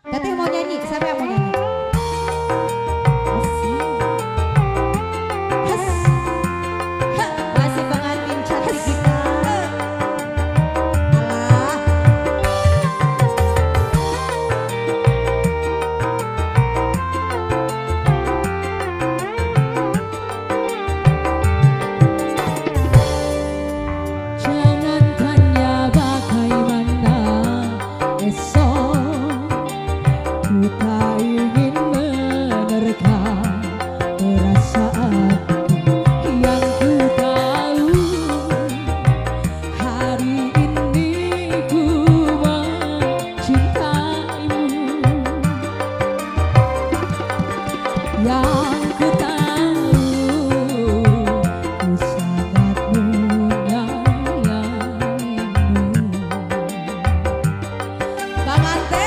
Teteh mau nyanyi, siapa yang mau nyanyi? Asik. Has. Ha. Masih pengantin cantik kita. Alah. Jangan tanya bagaimana esok, ku tak ingin menerka perasaan yang ku tahu. Hari ini ku mencintaimu, yang ku tahu ku sangat menyayangimu. Bang Ante.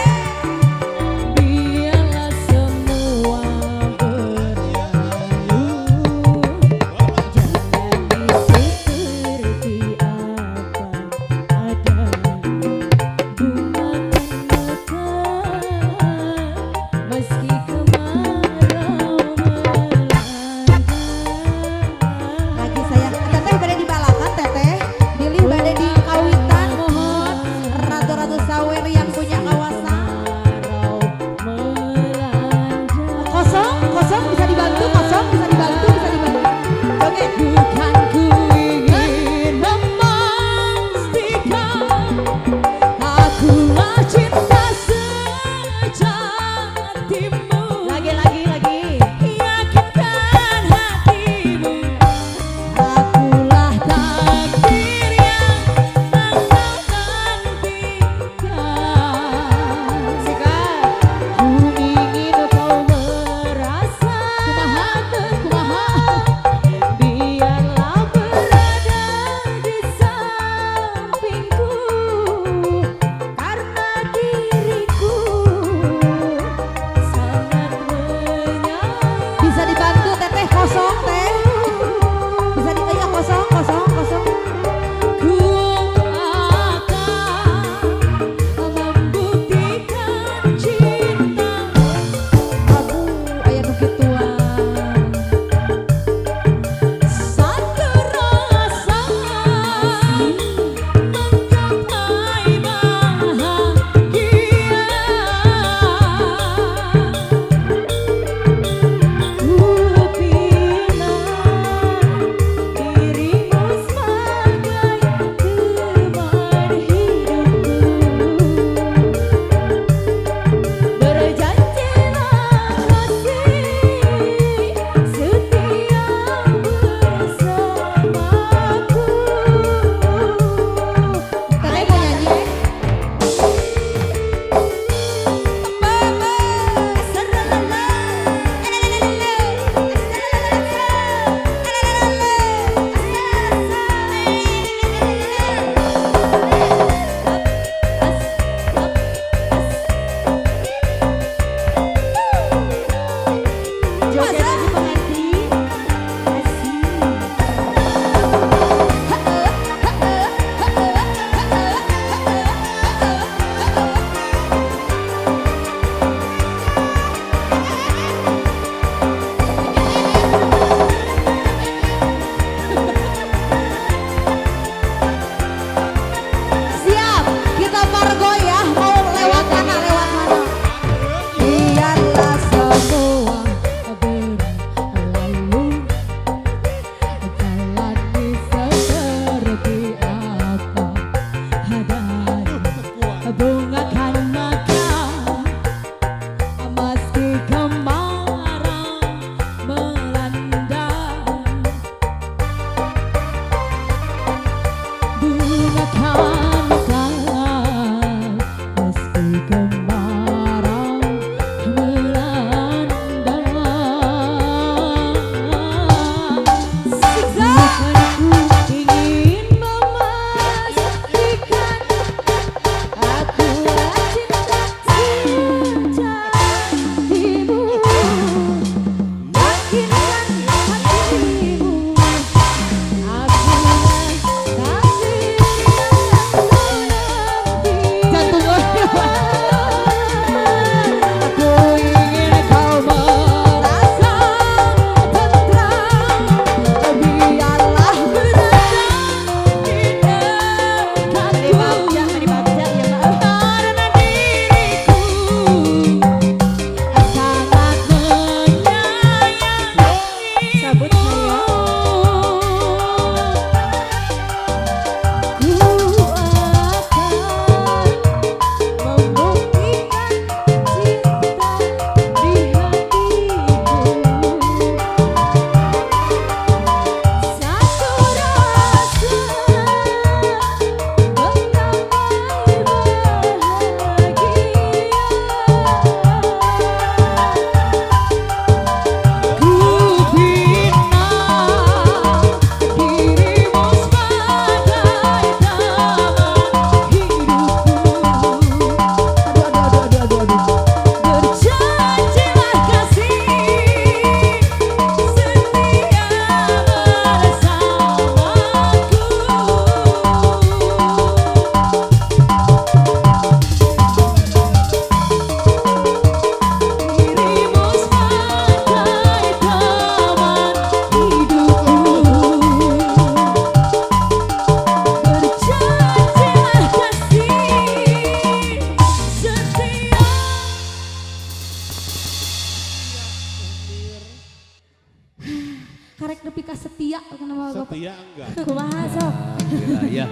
setia enggak? Kumaha sok. Alhamdulillah ya.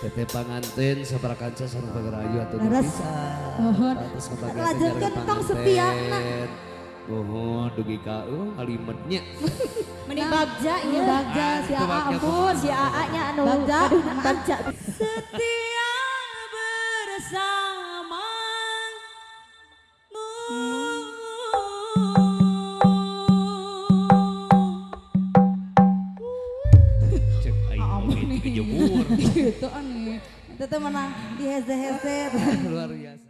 Teteh panganten sabarakanca sareng pagarayu atuh Laras. Mohon. atas kebagian Lanjutkeun tong setiana. Mohon dugi ka kalimatnya. Mending bagja ieu bagja si itu Aa bagja. ampun si Aa nya anu aduh bagja. Setia bersamamu. Cek aing mau kejemur. Gitu aneh. Itu tuh menang di hese-hese. Luar biasa.